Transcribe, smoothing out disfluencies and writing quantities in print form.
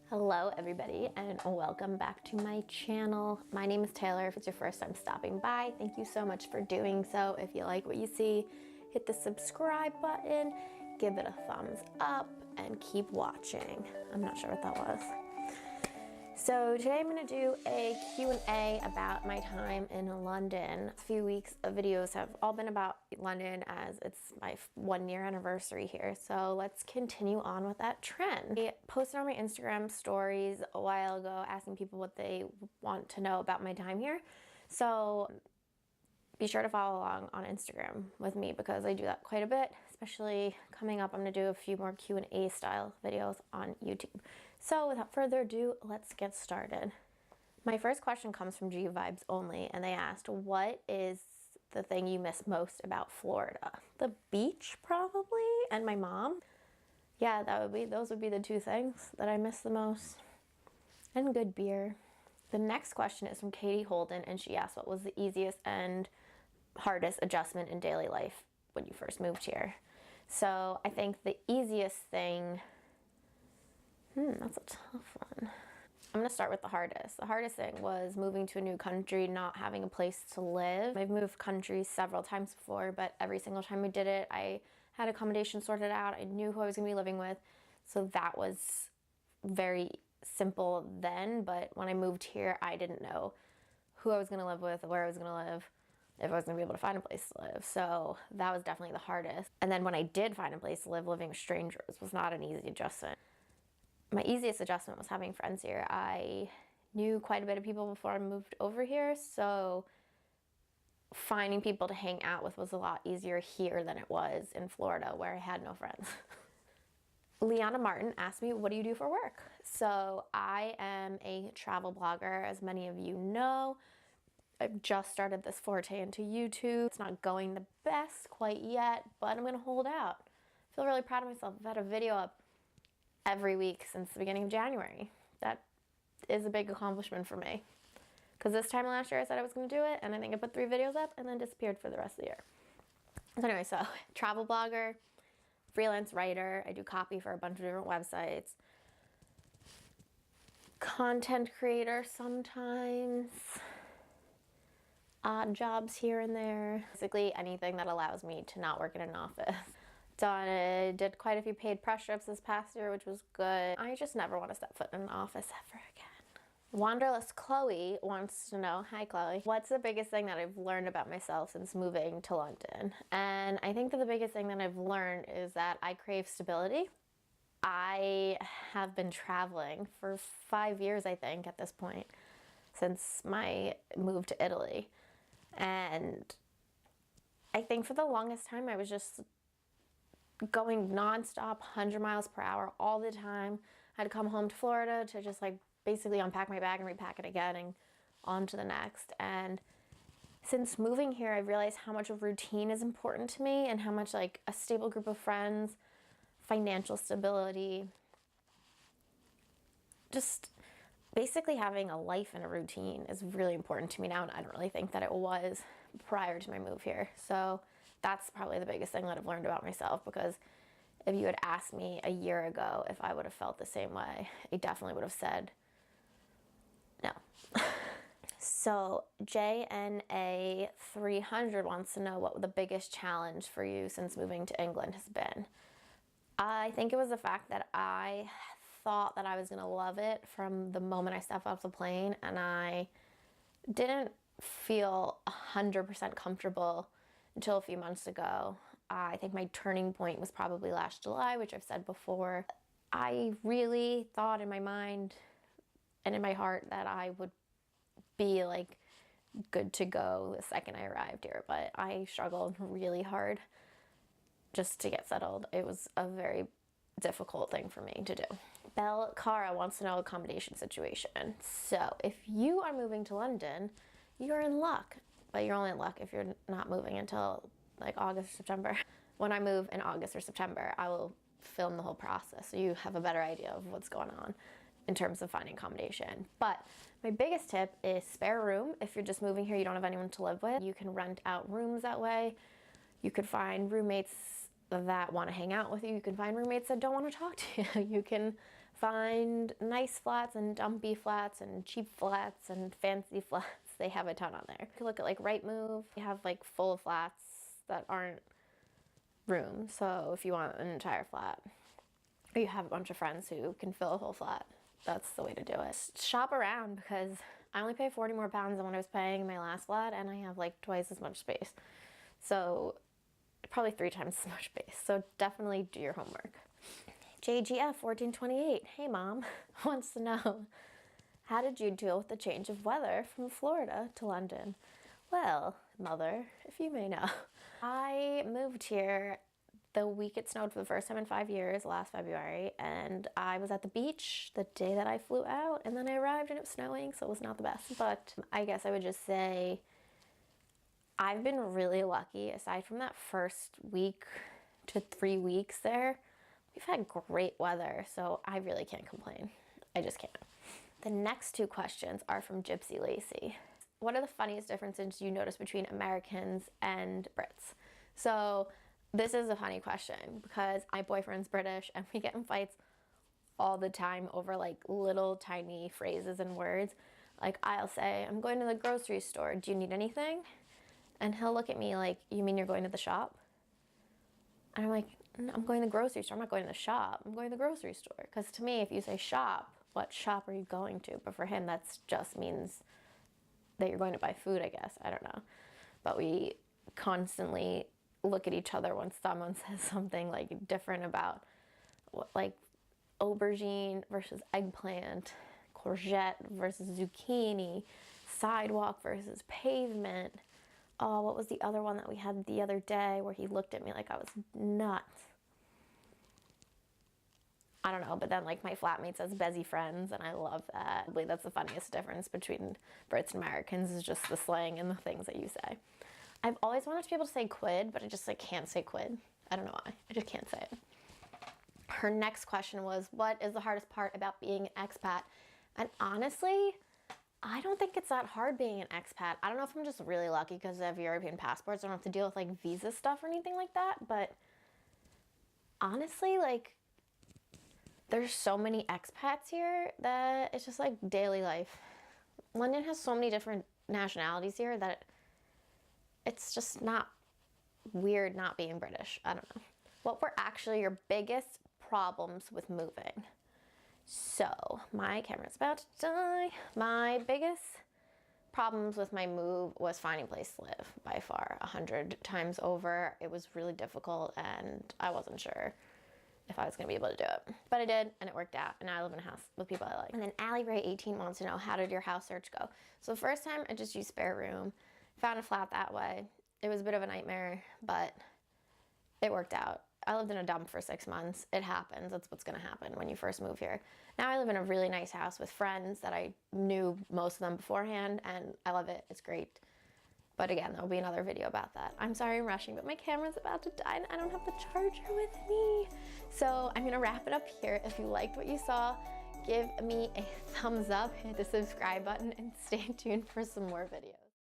Hello everybody and welcome back to my channel. My name is Taylor. If it's your first time stopping by, thank you so much for doing so. If you like what you see, hit the subscribe button, give it a thumbs up, and keep watching. I'm not sure what that was. So today I'm going to do a Q&A about my time in London. A few weeks of videos have all been about London as it's my 1 year anniversary here. So let's continue on with that trend. I posted on my Instagram stories a while ago asking people what they want to know about my time here. So be sure to follow along on Instagram with me because I do that quite a bit, especially coming up. I'm going to do a few more Q&A style videos on YouTube. So without further ado, let's get started. My first question comes from G Vibes Only, and they asked, what is the thing you miss most about Florida? The beach, probably, and my mom. Yeah, those would be the two things that I miss the most. And good beer. The next question is from Katie Holden, and she asked, what was the easiest and hardest adjustment in daily life when you first moved here? So I think the easiest thing, that's a tough one. I'm gonna start with the hardest. The hardest thing was moving to a new country, not having a place to live. I've moved countries several times before, but every single time we did it, I had accommodation sorted out. I knew who I was gonna be living with. So that was very simple then, but when I moved here, I didn't know who I was gonna live with, where I was gonna live, if I was gonna be able to find a place to live. So that was definitely the hardest. And then when I did find a place to live, living with strangers was not an easy adjustment. My easiest adjustment was having friends here. I knew quite a bit of people before I moved over here, so finding people to hang out with was a lot easier here than it was in Florida where I had no friends. Liana Martin asked me, what do you do for work? So I am a travel blogger, as many of you know. I've just started this forte into YouTube. It's not going the best quite yet, but I'm gonna hold out. I feel really proud of myself. I've had a video up every week since the beginning of January. That is a big accomplishment for me. Because this time last year I said I was gonna do it, and I think I put 3 videos up and then disappeared for the rest of the year. So anyway, so travel blogger, freelance writer, I do copy for a bunch of different websites. Content creator sometimes. Odd jobs here and there. Basically anything that allows me to not work in an office. Did quite a few paid press trips this past year, which was good. I just never want to step foot in an office ever again. Wanderlust Chloe wants to know, hi Chloe, what's the biggest thing that I've learned about myself since moving to London? And I think that the biggest thing that I've learned is that I crave stability. I have been traveling for 5 years, I think, at this point, since my move to Italy. And I think for the longest time I was just going nonstop, 100 miles per hour all the time. I had to come home to Florida to just like basically unpack my bag and repack it again and on to the next. And since moving here, I've realized how much of routine is important to me and how much like a stable group of friends, financial stability, just basically having a life and a routine is really important to me now, and I don't really think that it was prior to my move here. So that's probably the biggest thing that I've learned about myself, because if you had asked me a year ago if I would have felt the same way, I definitely would have said no. So JNA300 wants to know what the biggest challenge for you since moving to England has been. I think it was the fact that I thought that I was going to love it from the moment I stepped off the plane, and I didn't feel 100% comfortable until a few months ago. I think my turning point was probably last July, which I've said before. I really thought in my mind and in my heart that I would be like good to go the second I arrived here, but I struggled really hard just to get settled. It was a very difficult thing for me to do. Belle Cara wants to know accommodation situation. So if you are moving to London, you're in luck, but you're only in luck if you're not moving until like August or September. When I move in August or September, I will film the whole process so you have a better idea of what's going on in terms of finding accommodation. But my biggest tip is spare room. If you're just moving here, you don't have anyone to live with, you can rent out rooms that way. You could find roommates that want to hang out with you. You can find roommates that don't want to talk to you. You can find nice flats and dumpy flats and cheap flats and fancy flats. They have a ton on there. You can look at like Rightmove. You have like full flats that aren't rooms. So if you want an entire flat, or you have a bunch of friends who can fill a whole flat, that's the way to do it. Shop around, because I only pay 40 more pounds than what I was paying in my last flat, and I have like twice as much space. So probably 3 times as much space. So definitely do your homework. JGF 1428, hey mom, wants to know, how did you deal with the change of weather from Florida to London? Well, mother, if you may know, I moved here the week it snowed for the first time in 5 years, last February, and I was at the beach the day that I flew out, and then I arrived and it was snowing, so it was not the best. But I guess I would just say I've been really lucky. Aside from that first week to 3 weeks there, we've had great weather, so I really can't complain. I just can't. The next 2 questions are from Gypsy Lacey. What are the funniest differences you notice between Americans and Brits? So this is a funny question because my boyfriend's British and we get in fights all the time over like little tiny phrases and words. Like I'll say, I'm going to the grocery store. Do you need anything? And he'll look at me like, you mean you're going to the shop? And I'm like, no, I'm going to the grocery store. I'm not going to the shop. I'm going to the grocery store. Because to me, if you say shop, what shop are you going to? But for him, that just means that you're going to buy food, I guess. I don't know. But we constantly look at each other when someone says something like different about what, like aubergine versus eggplant, courgette versus zucchini, sidewalk versus pavement. Oh, what was the other one that we had the other day where he looked at me like I was nuts? I don't know, but then like my flatmate says Bezzy friends, and I love that. I believe that's the funniest difference between Brits and Americans, is just the slang and the things that you say. I've always wanted to be able to say quid, but I just like can't say quid. I don't know why. I just can't say it. Her next question was, what is the hardest part about being an expat? And honestly, I don't think it's that hard being an expat. I don't know if I'm just really lucky because I have European passports. I don't have to deal with like visa stuff or anything like that. But honestly, like there's so many expats here that it's just like daily life. London has so many different nationalities here that it's just not weird not being British. I don't know. What were actually your biggest problems with moving? So, my camera's about to die. My biggest problems with my move was finding a place to live, by far, 100 times over. It was really difficult and I wasn't sure if I was gonna be able to do it. But I did, and it worked out, and now I live in a house with people I like. And then Allie Ray 18 wants to know, how did your house search go? So the first time I just used spare room, found a flat that way. It was a bit of a nightmare, but it worked out. I lived in a dump for 6 months. It happens. That's what's gonna happen when you first move here. Now I live in a really nice house with friends that I knew most of them beforehand, and I love it. It's great. But again, there'll be another video about that. I'm sorry I'm rushing, but my camera's about to die and I don't have the charger with me. So I'm gonna wrap it up here. If you liked what you saw, give me a thumbs up, hit the subscribe button, and stay tuned for some more videos.